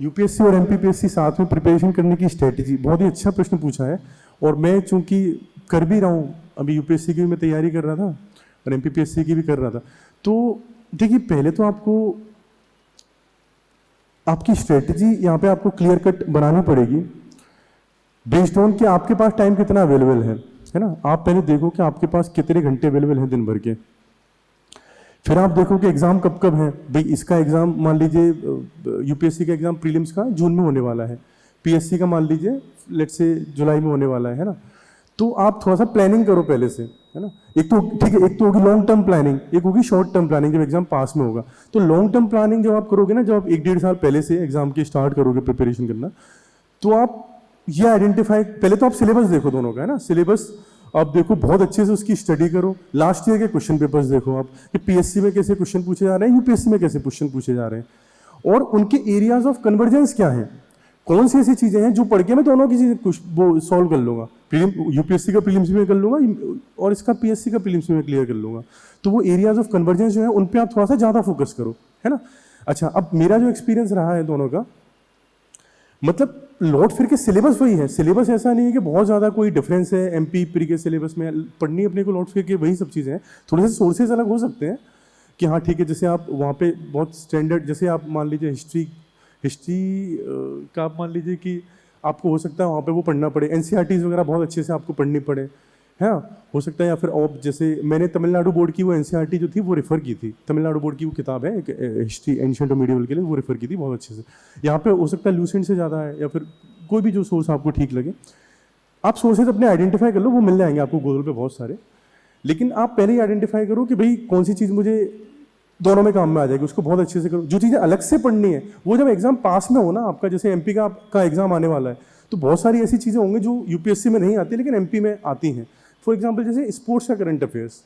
UPSC और MPPSC साथ में प्रिपरेशन करने की स्ट्रेटेजी, बहुत ही अच्छा प्रश्न पूछा है। और मैं चूंकि कर भी रहा हूँ, अभी यूपीएससी की भी मैं तैयारी कर रहा था और एमपीपीएससी की भी कर रहा था। तो देखिए, पहले तो आपको आपकी स्ट्रेटेजी यहाँ पे आपको क्लियर कट बनानी पड़ेगी बेस्ड ऑन कि आपके पास टाइम कितना अवेलेबल है ना। आप पहले देखो कि आपके पास कितने घंटे अवेलेबल हैं दिन भर के, फिर आप देखो कि एग्जाम कब कब है। भाई इसका एग्जाम मान लीजिए यूपीएससी का एग्जाम प्रीलिम्स का जून में होने वाला है, पीएससी का मान लीजिए लेट्स से जुलाई में होने वाला है ना। तो आप थोड़ा सा प्लानिंग करो पहले से, है ना। एक तो ठीक है, एक तो होगी लॉन्ग टर्म प्लानिंग, एक होगी शॉर्ट टर्म प्लानिंग जब एग्जाम पास में होगा। तो लॉन्ग टर्म प्लानिंग जब आप करोगे ना, जब आप 1-1.5 साल पहले से एग्जाम की स्टार्ट करोगे प्रिपरेशन करना, तो आप ये आइडेंटिफाई, पहले तो आप सिलेबस देखो दोनों का, है ना। सिलेबस आप देखो, बहुत अच्छे से उसकी स्टडी करो। लास्ट ईयर के क्वेश्चन पेपर्स देखो आप कि पीएससी में कैसे क्वेश्चन पूछे जा रहे हैं, यूपीएससी में कैसे क्वेश्चन पूछे जा रहे हैं, और उनके एरियाज ऑफ कन्वर्जेंस क्या है। कौन सी ऐसी चीजें हैं जो पढ़ के मैं दोनों की चीजें वो सॉल्व कर लूंगा, यूपीएससी का प्रीलिम्स में कर लूंगा और इसका पीएससी का प्रीलिम्स में क्लियर कर लूंगा। तो वो एरियाज ऑफ कन्वर्जेंस जो है उन पे आप थोड़ा सा ज्यादा फोकस करो, है ना। अच्छा, अब मेरा जो एक्सपीरियंस रहा है दोनों का, मतलब लौट फिर के सिलेबस वही है। सिलेबस ऐसा नहीं है कि बहुत ज़्यादा कोई डिफरेंस है एमपी प्री के सिलेबस में, पढ़नी अपने को लौट फिर के वही सब चीज़ें हैं। थोड़े से सोर्सेज अलग हो सकते हैं कि हाँ ठीक है, जैसे आप वहाँ पे बहुत स्टैंडर्ड, जैसे आप मान लीजिए हिस्ट्री का आप मान लीजिए कि आपको हो सकता है वहाँ पे वो पढ़ना पड़े, एनसीईआरटीज़ वगैरह बहुत अच्छे से आपको पढ़नी पड़े, है हो सकता है। या फिर और जैसे मैंने तमिलनाडु बोर्ड की वो एनसीईआरटी जो थी वो रेफर की थी, तमिलनाडु बोर्ड की वो किताब है एक हिस्ट्री एंशिएंट और मिडिवल के लिए, वो रेफर की थी बहुत अच्छे से। यहाँ पे हो सकता है लूसेंट से ज़्यादा है, या फिर कोई भी जो सोर्स आपको ठीक लगे। आप सोर्सेज अपने आइडेंटिफाई कर लो, वो मिल जाएंगे आपको गूगल पे बहुत सारे। लेकिन आप पहले ही आइडेंटिफाई करो कि भाई कौन सी चीज़ मुझे दोनों में काम में आ जाएगी, उसको बहुत अच्छे से करो। जो चीज़ें अलग से पढ़नी है वो जब एग्जाम पास में हो ना आपका, जैसे एमपी का एग्जाम आने वाला है, तो बहुत सारी ऐसी चीज़ें होंगी जो यूपीएससी में नहीं आती लेकिन एमपी में आती हैं। फॉर एग्जाम्पल जैसे स्पोर्ट्स का करंट अफेयर्स,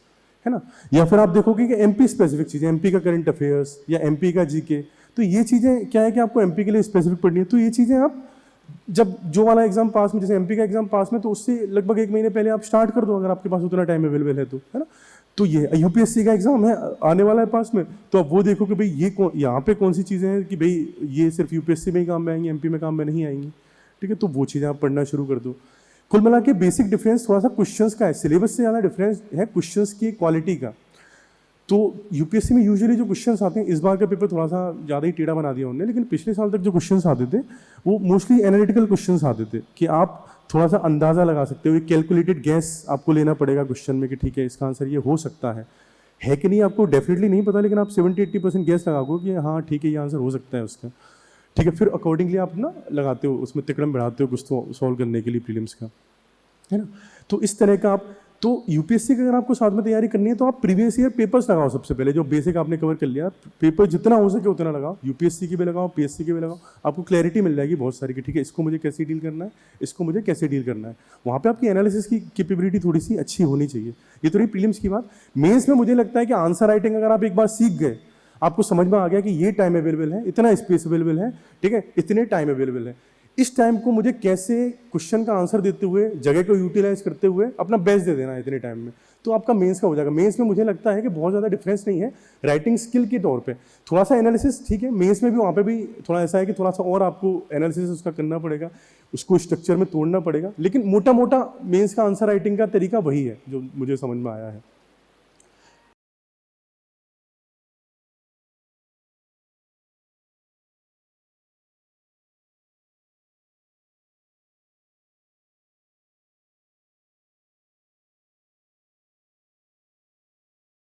है ना। या फिर आप देखोगे कि एमपी स्पेसिफिक चीज़ें, एमपी का करंट अफेयर्स या एमपी का जीके, तो ये चीज़ें क्या है कि आपको एमपी के लिए स्पेसिफिक पढ़नी है। तो ये चीज़ें आप जब जो वाला एग्जाम पास में, जैसे एमपी का एग्जाम पास में, तो उससे लगभग 1 महीने पहले आप स्टार्ट कर दो अगर आपके पास उतना टाइम अवेलेबल है तो, है ना। तो ये यूपीएससी का एग्जाम है आने वाला है पास में, तो आप वो देखो कि भाई ये यहाँ पे कौन सी चीज़ें हैं कि भाई ये सिर्फ यूपीएससी में ही काम में आएंगी, एमपी में काम में नहीं आएंगी, ठीक है। तो वो चीज़ें आप पढ़ना शुरू कर दो। कुल मिला के बेसिक डिफरेंस थोड़ा सा क्वेश्चंस का है, सिलेबस से ज़्यादा डिफरेंस है क्वेश्चंस की क्वालिटी का। तो यूपीएससी में यूजुअली जो क्वेश्चंस आते हैं, इस बार का पेपर थोड़ा सा ज़्यादा ही टेढ़ा बना दिया उन्होंने, लेकिन पिछले साल तक जो क्वेश्चंस आते थे वो मोस्टली एनालिटिकल क्वेश्चंस आते थे कि आप थोड़ा सा अंदाज़ा लगा सकते हो, कैलकुलेटेड गैस आपको लेना पड़ेगा क्वेश्चन में कि ठीक है इसका आंसर ये हो सकता है कि नहीं, आपको डेफिनेटली नहीं पता, लेकिन आप 70-80% गैस लगाओ कि हाँ ठीक है ये आंसर हो सकता है उसका, ठीक है। फिर अकॉर्डिंगली आप ना लगाते हो, उसमें तिकड़म बढ़ाते हो कुछ तो सॉल्व करने के लिए प्रीलिम्स का, है ना। तो इस तरह का आप, तो यूपीएससी की अगर आपको साथ में तैयारी करनी है तो आप प्रीवियस ईयर पेपर्स लगाओ सबसे पहले, जो बेसिक आपने कवर कर लिया, पेपर जितना हो सके उतना लगाओ, यूपीएससी की भी लगाओ, पीएससी की भी लगाओ, आपको क्लैरिटी मिल जाएगी बहुत सारी कि ठीक है इसको मुझे कैसे डील करना है, इसको मुझे कैसे डील करना है। वहाँ पे आपकी एनालिसिस की कैपेबिलिटी थोड़ी सी अच्छी होनी चाहिए। ये तो रही प्रीलिम्स की बात। मेंस में मुझे लगता है कि आंसर राइटिंग अगर आप एक बार सीख गए, आपको समझ में आ गया कि ये टाइम अवेलेबल है, इतना स्पेस अवेलेबल है, ठीक है, इतने टाइम अवेलेबल है, इस टाइम को मुझे कैसे क्वेश्चन का आंसर देते हुए, जगह को यूटिलाइज करते हुए अपना बेस्ट दे देना है इतने टाइम में, तो आपका मेंस का हो जाएगा। मेंस में मुझे लगता है कि बहुत ज़्यादा डिफरेंस नहीं है राइटिंग स्किल के तौर पे, थोड़ा सा एनालिसिस ठीक है, मेंस में भी वहाँ पे भी थोड़ा ऐसा है कि थोड़ा सा और आपको एनालिसिस उसका करना पड़ेगा, उसको स्ट्रक्चर में तोड़ना पड़ेगा, लेकिन मोटा मोटा मेंस का आंसर राइटिंग का तरीका वही है जो मुझे समझ में आया है।